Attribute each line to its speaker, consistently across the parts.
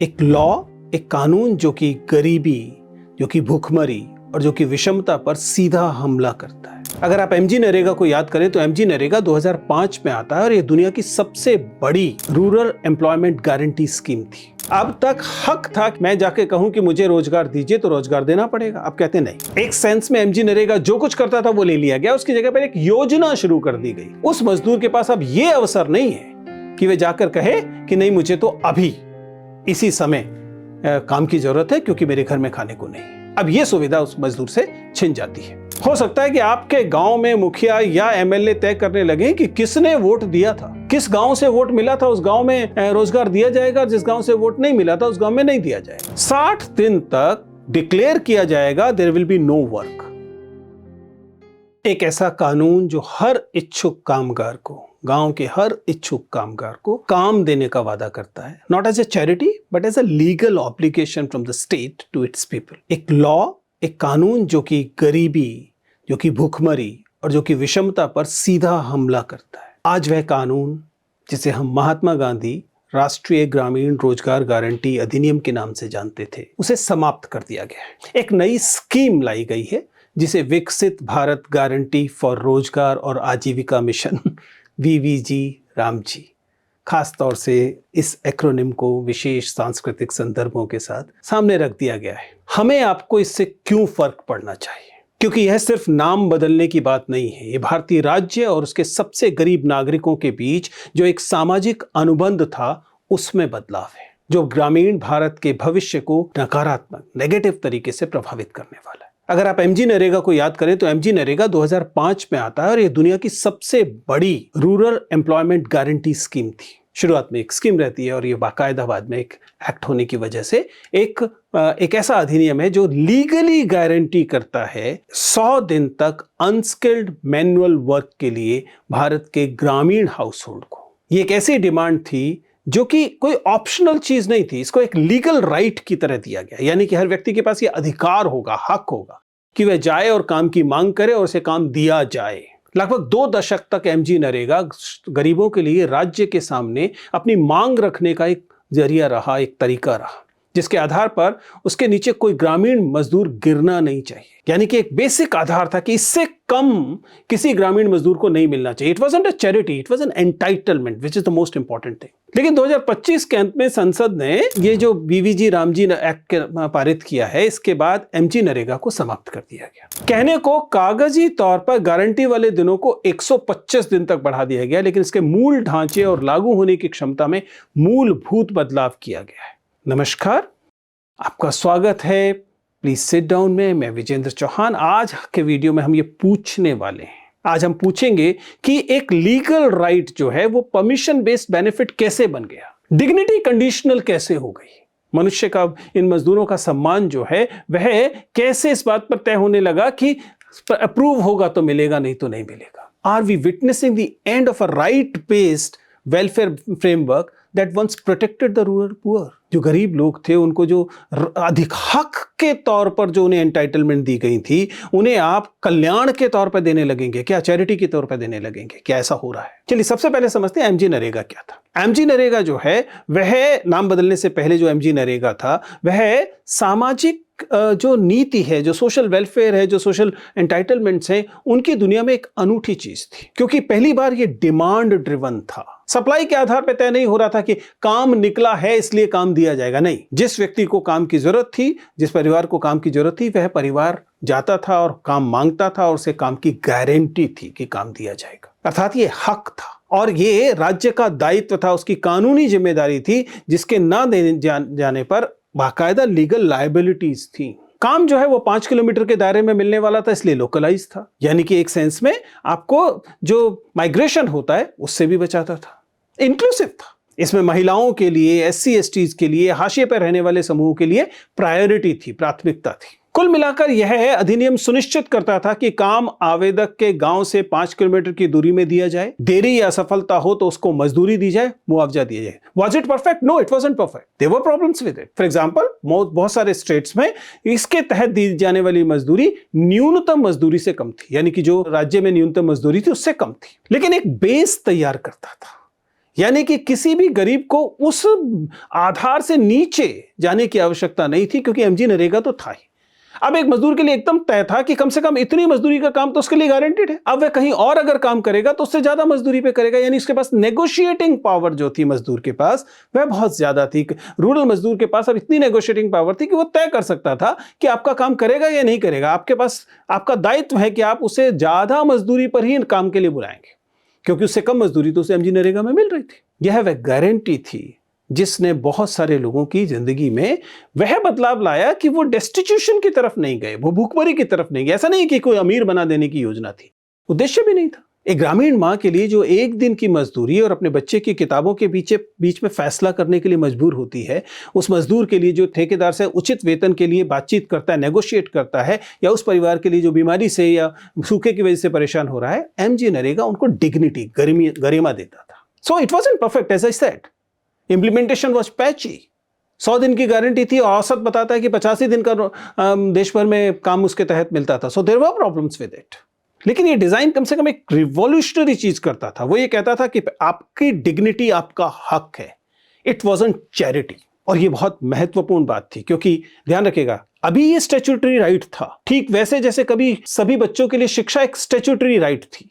Speaker 1: एक लॉ, एक कानून जो कि गरीबी, जो कि भूखमरी और जो कि विषमता पर सीधा हमला करता है। अगर आप एमजी नरेगा को याद करें तो एमजी नरेगा 2005 में आता है और ये दुनिया की सबसे बड़ी रूरल एम्प्लॉयमेंट गारंटी स्कीम थी। अब तक हक था कि मैं जाके कहूं कि मुझे रोजगार दीजिए तो रोजगार देना पड़ेगा। अब कहते नहीं। एक सेंस में एमजी नरेगा जो कुछ करता था वो ले लिया गया, उसकी जगह पर एक योजना शुरू कर दी गई। उस मजदूर के पास अब ये अवसर नहीं है कि वे जाकर कहे कि नहीं मुझे तो अभी इसी समय काम की जरूरत है क्योंकि मेरे घर में खाने को नहीं। अब यह सुविधा उस मजदूर से छिन जाती है। हो सकता है कि आपके गांव में मुखिया या एमएलए तय करने लगे कि किसने वोट दिया था, किस गांव से वोट मिला था उस गांव में रोजगार दिया जाएगा, जिस गांव से वोट नहीं मिला था उस गांव में नहीं दिया जाएगा। 60 दिन तक डिक्लेयर किया जाएगा there will be no work. एक ऐसा कानून जो हर इच्छुक कामगार को, गांव के हर इच्छुक कामगार को काम देने का वादा करता है, not as a charity but as a legal obligation from the state to its people. एक लॉ, एक कानून जो कि गरीबी, जो कि भूखमरी और जो कि विषमता पर सीधा हमला करता है। आज वह कानून जिसे हम महात्मा गांधी राष्ट्रीय ग्रामीण रोजगार गारंटी अधिनियम के नाम से जानते थे, उसे समाप्त कर दिया गया है। एक नई स्कीम लाई गई है जिसे विकसित भारत गारंटी फॉर रोजगार और आजीविका मिशन वीवीजी रामजी, खास तौर से इस एक्रोनिम को विशेष सांस्कृतिक संदर्भों के साथ सामने रख दिया गया है। हमें आपको इससे क्यों फर्क पड़ना चाहिए? क्योंकि यह सिर्फ नाम बदलने की बात नहीं है। ये भारतीय राज्य और उसके सबसे गरीब नागरिकों के बीच जो एक सामाजिक अनुबंध था उसमें बदलाव है, जो ग्रामीण भारत के भविष्य को नकारात्मक, नेगेटिव तरीके से प्रभावित करने वाला है। अगर आप एमजी नरेगा को याद करें तो एमजी नरेगा 2005 में आता है और यह दुनिया की सबसे बड़ी रूरल एम्प्लॉयमेंट गारंटी स्कीम थी। शुरुआत में एक स्कीम रहती है और ये बाकायदा बाद में एक एक्ट होने की वजह से एक ऐसा अधिनियम है जो लीगली गारंटी करता है 100 दिन तक अनस्किल्ड मैनुअल वर्क के लिए भारत के ग्रामीण हाउस होल्ड को। ये एक ऐसी डिमांड थी जो कि कोई ऑप्शनल चीज नहीं थी, इसको एक लीगल राइट की तरह दिया गया। यानी कि हर व्यक्ति के पास ये अधिकार होगा, हक होगा कि वह जाए और काम की मांग करे और उसे काम दिया जाए। लगभग 2 दशक तक एमजी नरेगा गरीबों के लिए राज्य के सामने अपनी मांग रखने का एक जरिया रहा, एक तरीका रहा, जिसके आधार पर उसके नीचे कोई ग्रामीण मजदूर गिरना नहीं चाहिए। यानी कि एक बेसिक आधार था कि इससे कम किसी ग्रामीण मजदूर को नहीं मिलना चाहिए। It wasn't a charity, it was an entitlement which is the most important thing. लेकिन 2025 के अंत में संसद ने ये जो वीवीजी रामजी एक्ट पारित किया है, इसके बाद एमजी नरेगा को समाप्त कर दिया गया। कहने को कागजी तौर पर गारंटी वाले दिनों को 125 दिन तक बढ़ा दिया गया, लेकिन इसके मूल ढांचे और लागू होने की क्षमता में मूलभूत बदलाव किया गया है। नमस्कार, आपका स्वागत है प्लीज सिट डाउन में। मैं विजेंद्र चौहान। आज के वीडियो में हम ये पूछने वाले हैं, आज हम पूछेंगे कि एक लीगल राइट जो है वो परमिशन बेस्ड बेनिफिट कैसे बन गया, डिग्निटी कंडीशनल कैसे हो गई, मनुष्य का, इन मजदूरों का सम्मान जो है वह कैसे इस बात पर तय होने लगा कि अप्रूव होगा तो मिलेगा, नहीं तो नहीं मिलेगा। Are we witnessing the end of a right based welfare framework that once protected the rural poor? जो गरीब लोग थे उनको जो अधिक हक के तौर पर जो उन्हें एंटाइटलमेंट दी गई थी, उन्हें आप कल्याण के तौर पर देने लगेंगे क्या, चैरिटी के तौर पर देने लगेंगे क्या? ऐसा हो रहा है। चलिए सबसे पहले समझते हैं एमजी नरेगा क्या था। एमजी नरेगा जो है वह नाम बदलने से पहले जो एमजी नरेगा था वह सामाजिक जो नीति है, जो सोशल वेलफेयर है, जो सोशल एंटाइटलमेंट्स हैं, उनकी दुनिया में एक अनूठी चीज थी। क्योंकि पहली बार ये डिमांड ड्रिवन था, सप्लाई के आधार पर तय नहीं हो रहा था कि काम निकला है इसलिए काम दिया जाएगा। नहीं, जिस व्यक्ति को काम की जरूरत थी, जिस परिवार को काम की जरूरत थी, वह परिवार जाता था और काम मांगता था और उसे काम की गारंटी थी कि काम दिया जाएगा। अर्थात ये हक था और ये राज्य का दायित्व था, उसकी कानूनी जिम्मेदारी थी, जिसके ना देने जाने पर बाकायदा लीगल लायबिलिटीज थी। काम जो है वो 5 किलोमीटर के दायरे में मिलने वाला था, इसलिए लोकलाइज था। यानी कि एक सेंस में आपको जो माइग्रेशन होता है उससे भी बचाता था, इंक्लूसिव था। इसमें महिलाओं के लिए, एससी एसटीज के लिए, हाशिए पर रहने वाले समूहों के लिए प्रायोरिटी थी, प्राथमिकता थी। कुल मिलाकर यह अधिनियम सुनिश्चित करता था कि काम आवेदक के गांव से 5 किलोमीटर की दूरी में दिया जाए, देरी या असफलता हो तो उसको मजदूरी दी जाए, मुआवजा दिया जाए। Was it perfect? No, it wasn't perfect. There were problems with it. For example, बहुत सारे स्टेट्स में इसके तहत दी जाने वाली मजदूरी न्यूनतम मजदूरी से कम थी, यानी कि जो राज्य में न्यूनतम मजदूरी थी उससे कम थी, लेकिन एक बेस तैयार करता था। यानी कि किसी भी गरीब को उस आधार से नीचे जाने की आवश्यकता नहीं थी, क्योंकि एमजी नरेगा तो था ही। अब एक मजदूर के लिए एकदम तय था कि कम से कम इतनी मजदूरी का काम तो उसके लिए गारंटीड है। अब वह कहीं और अगर काम करेगा तो उससे ज्यादा मजदूरी पे करेगा, यानी उसके पास नेगोशिएटिंग पावर जो थी मजदूर के पास वह बहुत ज्यादा थी। रूरल मजदूर के पास अब इतनी नेगोशिएटिंग पावर थी कि वो तय कर सकता था कि आपका काम करेगा या नहीं करेगा। आपके पास आपका दायित्व है कि आप उसे ज्यादा मजदूरी पर ही काम के लिए बुलाएंगे, क्योंकि उससे कम मजदूरी तो उसे एमजी नरेगा में मिल रही थी। यह वह गारंटी थी जिसने बहुत सारे लोगों की जिंदगी में वह बदलाव लाया कि वो डेस्टिट्यूशन की तरफ नहीं गए, वो भूखमरी की तरफ नहीं गए। ऐसा नहीं कि कोई अमीर बना देने की योजना थी, उद्देश्य भी नहीं था। एक ग्रामीण मां के लिए जो एक दिन की मजदूरी और अपने बच्चे की किताबों के बीच में फैसला करने के लिए मजबूर होती है, उस मजदूर के लिए जो ठेकेदार से उचित वेतन के लिए बातचीत करता है, नेगोशिएट करता है, या उस परिवार के लिए जो बीमारी से या सूखे की वजह से परेशान हो रहा है, एमजी नरेगा उनको डिग्निटी, गरिमा देता था। So it wasn't perfect, as I said. Implementation was patchy. 100 दिन की गारंटी थी, औसत बताता है कि 85 दिन का देश भर में काम उसके तहत मिलता था। So there were problems with it. लेकिन ये डिजाइन कम से कम एक रिवॉल्यूशनरी चीज करता था। वो ये कहता था कि आपकी डिग्निटी आपका हक है, इट वॉजंट चैरिटी। और ये बहुत महत्वपूर्ण बात थी, क्योंकि ध्यान रखिएगा, अभी ये स्टैट्यूटरी राइट था, ठीक वैसे जैसे कभी सभी बच्चों के लिए शिक्षा एक स्टैट्यूटरी राइट थी।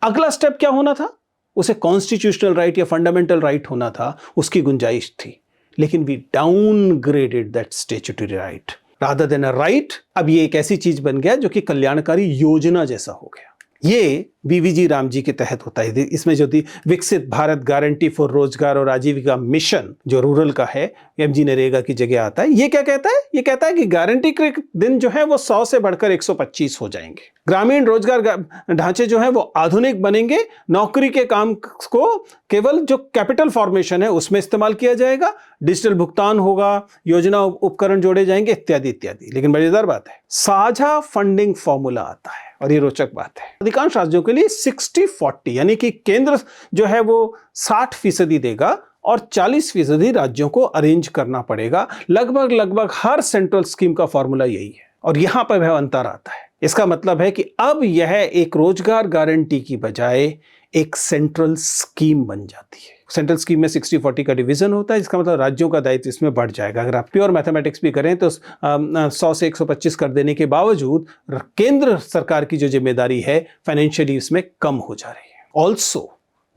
Speaker 1: अगला स्टेप क्या होना था? उसे कॉन्स्टिट्यूशनल राइट या फंडामेंटल राइट होना था, उसकी गुंजाइश थी। लेकिन we downgraded that statutory right rather than a right. अब ये एक ऐसी चीज बन गया जो कि कल्याणकारी योजना जैसा हो गया। ये बीवीजी राम जी के तहत होता है। इसमें जो विकसित भारत गारंटी फॉर रोजगार और आजीविका मिशन जो रूरल का है, एमजी नरेगा की जगह आता है। ये क्या कहता है? ये कहता है कि गारंटी के दिन जो है वो 100 से बढ़कर 125 हो जाएंगे। ग्रामीण रोजगार ढांचे जो है वो आधुनिक बनेंगे। नौकरी के काम को केवल जो कैपिटल फॉर्मेशन है उसमें इस्तेमाल किया जाएगा। डिजिटल भुगतान होगा, योजना उपकरण जोड़े जाएंगे, इत्यादि इत्यादि। लेकिन मजेदार बात है, साझा फंडिंग फॉर्मूला आता है, और ये रोचक बात है। अधिकांश राज्यों के लिए 60-40, यानी कि केंद्र जो है वो 60% देगा और 40% राज्यों को अरेंज करना पड़ेगा। लगभग हर सेंट्रल स्कीम का फॉर्मूला यही है। और यहां पर वह अंतर आता है। इसका मतलब है कि अब यह एक रोजगार गारंटी की बजाय एक सेंट्रल स्कीम बन जाती है। सेंट्रल स्कीम में 60-40 का डिवीजन होता है, जिसका मतलब राज्यों का दायित्व इसमें बढ़ जाएगा। अगर आप प्योर मैथमेटिक्स भी करें तो 100 से 125 कर देने के बावजूद केंद्र सरकार की जो जिम्मेदारी है फाइनेंशियली इसमें कम हो जा रही है। Also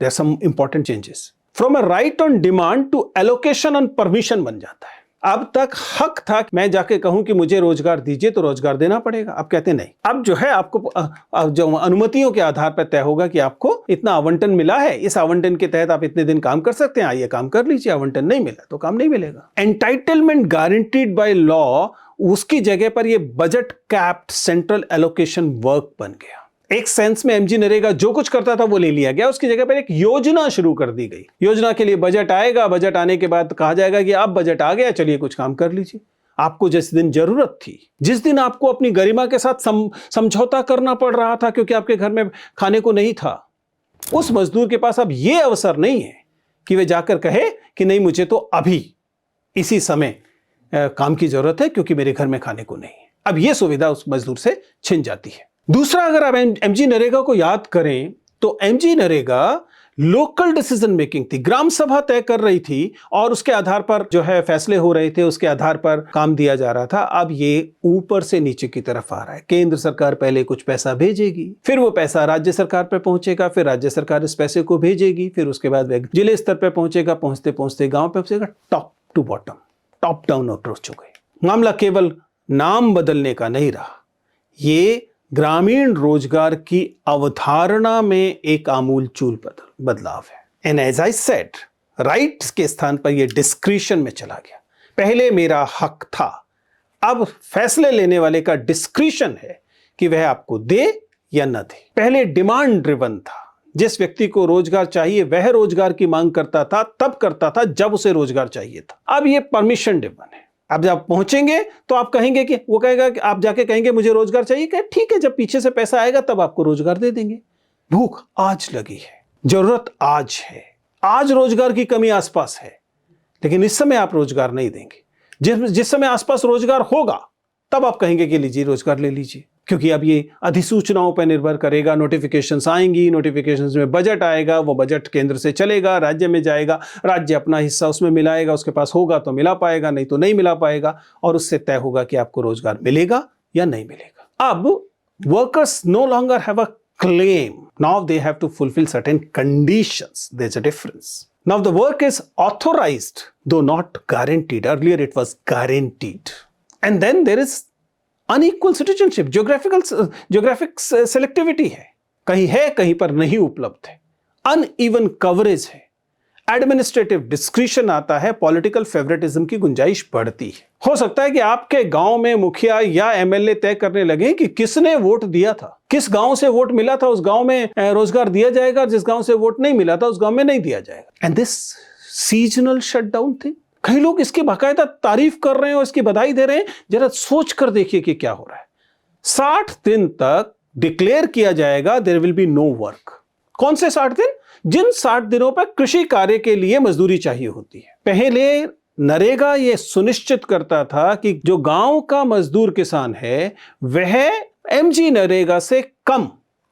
Speaker 1: there are some important changes. From a right on demand to allocation on permission बन जाता है। अब तक हक था कि मैं जाके कहूं कि मुझे रोजगार दीजिए तो रोजगार देना पड़ेगा। अब कहते नहीं, अब जो है आपको जो अनुमतियों के आधार पर तय होगा कि आपको इतना आवंटन मिला है, इस आवंटन के तहत आप इतने दिन काम कर सकते हैं, आइए काम कर लीजिए। आवंटन नहीं मिला तो काम नहीं मिलेगा। एंटाइटलमेंट गारंटीड बाय लॉ, उसकी जगह पर यह budget capped central allocation work बन गया। एक सेंस में एमजी नरेगा जो कुछ करता था वो ले लिया गया, उसकी जगह पर एक योजना शुरू कर दी गई। योजना के लिए बजट आएगा, बजट आने के बाद कहा जाएगा कि अब बजट आ गया, चलिए कुछ काम कर लीजिए। आपको जिस दिन जरूरत थी, जिस दिन आपको अपनी गरिमा के साथ समझौता करना पड़ रहा था क्योंकि आपके घर में खाने को नहीं था, उस मजदूर के पास अब यह अवसर नहीं है कि वह जाकर कहे कि नहीं, मुझे तो अभी इसी समय काम की जरूरत है क्योंकि मेरे घर में खाने को नहीं है। अब यह सुविधा उस मजदूर से छिन जाती है। दूसरा, अगर आप एमजी नरेगा को याद करें तो MG NREGA local decision making थी। ग्राम सभा तय कर रही थी और उसके आधार पर जो है फैसले हो रहे थे, उसके आधार पर काम दिया जा रहा था। अब ये ऊपर से नीचे की तरफ आ रहा है। केंद्र सरकार पहले कुछ पैसा भेजेगी, फिर वो पैसा राज्य सरकार पर पहुंचेगा, फिर राज्य सरकार इस पैसे को भेजेगी, फिर उसके बाद जिले स्तर पर पहुंचेगा, पहुंचते पहुंचते गांव पे पहुंचेगा। Top to bottom, top down approach हो गई। मामला केवल नाम बदलने का नहीं रहा, ये ग्रामीण रोजगार की अवधारणा में एक आमूलचूल बदलाव है। And as I said, rights के स्थान पर यह डिस्क्रिशन में चला गया। पहले मेरा हक था, अब फैसले लेने वाले का डिस्क्रिशन है कि वह आपको दे या न दे। पहले डिमांड ड्रिवन था, जिस व्यक्ति को रोजगार चाहिए वह रोजगार की मांग करता था, तब करता था जब उसे रोजगार चाहिए था। अब यह परमिशन ड्रिवन है। अब जब पहुंचेंगे तो आप कहेंगे कि वो कहेगा कि आप जाके कहेंगे मुझे रोजगार चाहिए, कहे ठीक है, जब पीछे से पैसा आएगा तब आपको रोजगार दे देंगे। भूख आज लगी है, जरूरत आज है, आज रोजगार की कमी आसपास है, लेकिन इस समय आप रोजगार नहीं देंगे। जिस समय आसपास रोजगार होगा तब आप कहेंगे कि लीजिए रोजगार ले लीजिए। क्योंकि अब ये अधिसूचनाओं पर निर्भर करेगा, नोटिफिकेशंस आएंगी, नोटिफिकेशंस में बजट आएगा, वो बजट केंद्र से चलेगा, राज्य में जाएगा, राज्य अपना हिस्सा उसमें मिलाएगा, उसके पास होगा तो मिला पाएगा, नहीं तो नहीं मिला पाएगा, और उससे तय होगा कि आपको रोजगार मिलेगा या नहीं मिलेगा। अब workers no longer have a claim. Now they have to fulfill certain conditions. There's a difference. Now the work is authorized, though not guaranteed. Earlier it was guaranteed. And then there is unequal citizenship. Geographic selectivity है. कहीं है, कहीं पर नहीं उपलब्ध है. Uneven coverage है. Administrative discretion आता है, पॉलिटिकल फेवरेटिज्म की गुंजाइश बढ़ती है। हो सकता है कि आपके गांव में मुखिया या एमएलए तय करने लगे कि किसने वोट दिया था, किस गांव से वोट मिला था उस गांव में रोजगार दिया जाएगा, जिस गांव से वोट नहीं मिला था उस गांव में नहीं दिया जाएगा। And this seasonal shutdown thing, कई लोग इसकी बाकायदा तारीफ कर रहे हैं और इसकी बधाई दे रहे हैं। जरा सोच कर देखिए कि क्या हो रहा है। 60 दिन तक डिक्लेयर किया जाएगा there will be no work. कौन से 60 दिन? जिन 60 दिनों पर कृषि कार्य के लिए मजदूरी चाहिए होती है। पहले नरेगा यह सुनिश्चित करता था कि जो गांव का मजदूर किसान है वह एमजी नरेगा से कम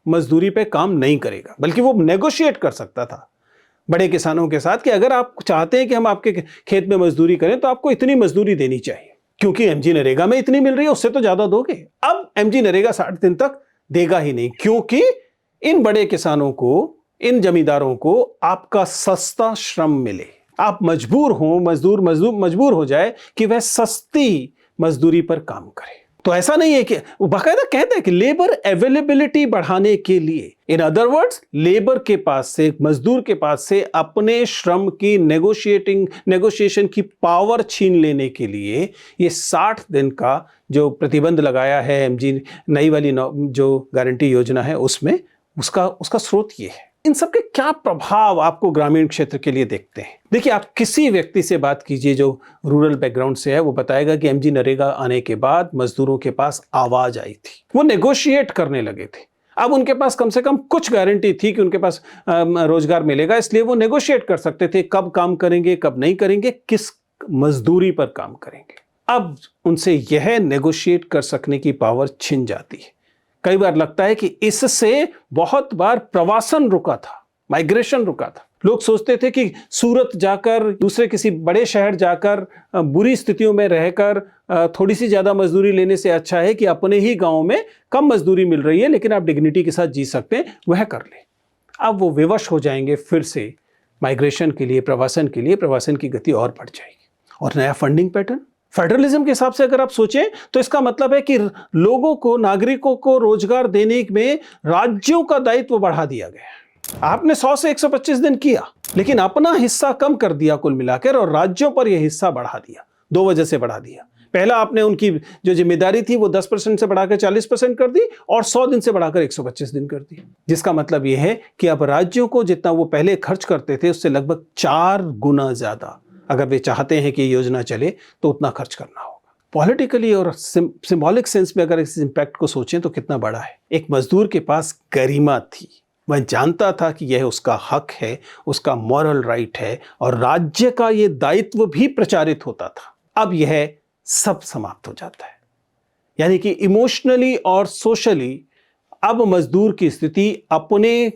Speaker 1: मजदूरी पे काम नहीं करेगा, बल्कि वो नेगोशिएट कर सकता था बड़े किसानों के साथ कि अगर आप चाहते हैं कि हम आपके खेत में मजदूरी करें तो आपको इतनी मजदूरी देनी चाहिए, क्योंकि एमजी नरेगा में इतनी मिल रही है, उससे तो ज्यादा दोगे। अब एमजी नरेगा 60 दिन तक देगा ही नहीं, क्योंकि इन बड़े किसानों को, इन जमींदारों को आपका सस्ता श्रम मिले। आप मजबूर हो, मजबूर हो जाए कि वह सस्ती मजदूरी पर काम करे। तो ऐसा नहीं है कि वो बाकायदा कहते हैं कि लेबर अवेलेबिलिटी बढ़ाने के लिए, इन अदर वर्ड्स लेबर के पास से, मजदूर के पास से अपने श्रम की नेगोशिएशन की पावर छीन लेने के लिए ये 60 दिन का जो प्रतिबंध लगाया है एमजी नई वाली जो गारंटी योजना है उसमें, उसका स्रोत ये है। इन सब के क्या प्रभाव आपको ग्रामीण क्षेत्र के लिए देखते हैं? देखिए, आप किसी व्यक्ति से बात कीजिए जो रूरल बैकग्राउंड से है, वो बताएगा कि एमजी नरेगा आने के बाद मजदूरों के पास आवाज आई थी, वो नेगोशिएट करने लगे थे। अब उनके पास कम से कम कुछ गारंटी थी कि उनके पास रोजगार मिलेगा, इसलिए वो नेगोशिएट कर सकते थे कब काम करेंगे, कब नहीं करेंगे, किस मजदूरी पर काम करेंगे। अब उनसे यह नेगोशिएट कर सकने की पावर छिन जाती है। कई बार लगता है कि इससे बहुत बार प्रवासन रुका था, माइग्रेशन रुका था। लोग सोचते थे कि सूरत जाकर, दूसरे किसी बड़े शहर जाकर बुरी स्थितियों में रहकर थोड़ी सी ज्यादा मजदूरी लेने से अच्छा है कि अपने ही गांव में कम मजदूरी मिल रही है लेकिन आप डिग्निटी के साथ जी सकते हैं, वह कर ले। अब वो विवश हो जाएंगे फिर से माइग्रेशन के लिए, प्रवासन के लिए। प्रवासन की गति और बढ़ जाएगी। और नया फंडिंग पैटर्न, फेडरलिज्म के हिसाब से अगर आप सोचें तो इसका मतलब है कि लोगों को, नागरिकों को रोजगार देने में राज्यों का दायित्व बढ़ा दिया गया। आपने 100 से 125 दिन किया, लेकिन अपना हिस्सा कम कर दिया कुल मिलाकर, और राज्यों पर यह हिस्सा बढ़ा दिया। 2 वजह से बढ़ा दिया। पहला, आपने उनकी जो जिम्मेदारी थी वो 10% से बढ़ाकर 40% कर दी, और 100 दिन से बढ़ाकर 125 दिन कर दी। जिसका मतलब यह है कि अब राज्यों को जितना वो पहले खर्च करते थे उससे लगभग 4 गुना ज्यादा, अगर वे चाहते हैं कि ये योजना चले तो उतना खर्च करना होगा। पॉलिटिकली और सिंबॉलिक सेंस में अगर इस इम्पैक्ट को सोचें तो कितना बड़ा है। एक मजदूर के पास गरिमा थी, वह जानता था कि यह उसका हक है, उसका मॉरल राइट है, और राज्य का यह दायित्व भी प्रचारित होता था। अब यह सब समाप्त हो जाता है। यानी कि इमोशनली और सोशली अब मजदूर की स्थिति अपने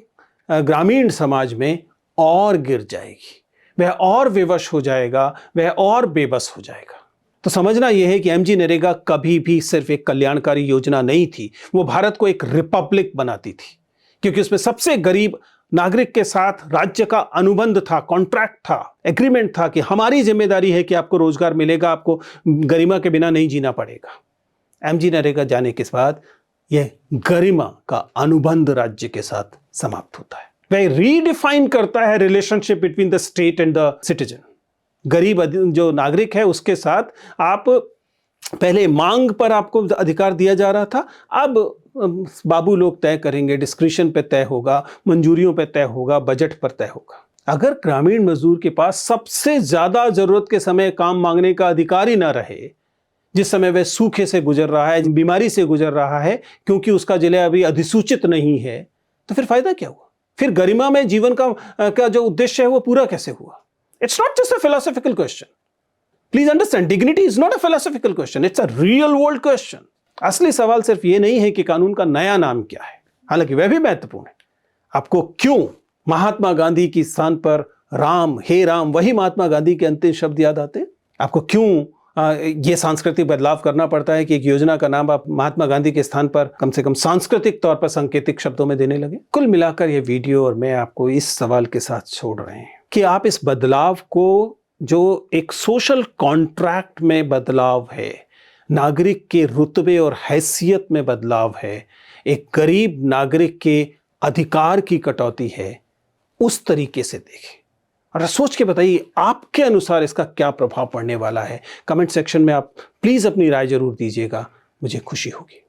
Speaker 1: ग्रामीण समाज में और गिर जाएगी, वह और विवश हो जाएगा, वह और बेबस हो जाएगा। तो समझना यह है कि एमजी नरेगा कभी भी सिर्फ एक कल्याणकारी योजना नहीं थी, वो भारत को एक रिपब्लिक बनाती थी, क्योंकि उसमें सबसे गरीब नागरिक के साथ राज्य का अनुबंध था, कॉन्ट्रैक्ट था, एग्रीमेंट था कि हमारी जिम्मेदारी है कि आपको रोजगार मिलेगा, आपको गरिमा के बिना नहीं जीना पड़ेगा। एमजी नरेगा जाने के बाद यह गरिमा का अनुबंध राज्य के साथ समाप्त होता है। वह रीडिफाइन करता है relationship between the state and the citizen. गरीब जो नागरिक है उसके साथ आप पहले मांग पर आपको अधिकार दिया जा रहा था, अब बाबू लोग तय करेंगे, डिस्क्रिशन पे तय होगा, मंजूरियों पे तय होगा, बजट पर तय होगा। अगर ग्रामीण मजदूर के पास सबसे ज्यादा जरूरत के समय काम मांगने का अधिकार ही ना रहे, जिस समय वह सूखे से गुजर रहा है, बीमारी से गुजर रहा है, क्योंकि उसका जिला अभी अधिसूचित नहीं है, तो फिर फायदा क्या हुआ? फिर गरिमा में जीवन का जो उद्देश्य है वो पूरा कैसे हुआ? It's not just a philosophical question. Please understand, dignity is not a philosophical question. It's a real world question. असली सवाल सिर्फ ये नहीं है कि कानून का नया नाम क्या है, हालांकि वह भी महत्वपूर्ण है। आपको क्यों महात्मा गांधी की स्थान पर राम, हे राम, वही महात्मा गांधी के अंतिम शब्द याद आते हैं? आपको क्यों ये सांस्कृतिक बदलाव करना पड़ता है कि एक योजना का नाम आप महात्मा गांधी के स्थान पर कम से कम सांस्कृतिक तौर पर सांकेतिक शब्दों में देने लगे? कुल मिलाकर यह वीडियो और मैं आपको इस सवाल के साथ छोड़ रहे हैं कि आप इस बदलाव को, जो एक सोशल कॉन्ट्रैक्ट में बदलाव है, नागरिक के रुतबे और हैसियत में बदलाव है, एक गरीब नागरिक के अधिकार की कटौती है, उस तरीके से देखें और सोच के बताइए आपके अनुसार इसका क्या प्रभाव पड़ने वाला है। कमेंट सेक्शन में आप प्लीज अपनी राय जरूर दीजिएगा, मुझे खुशी होगी।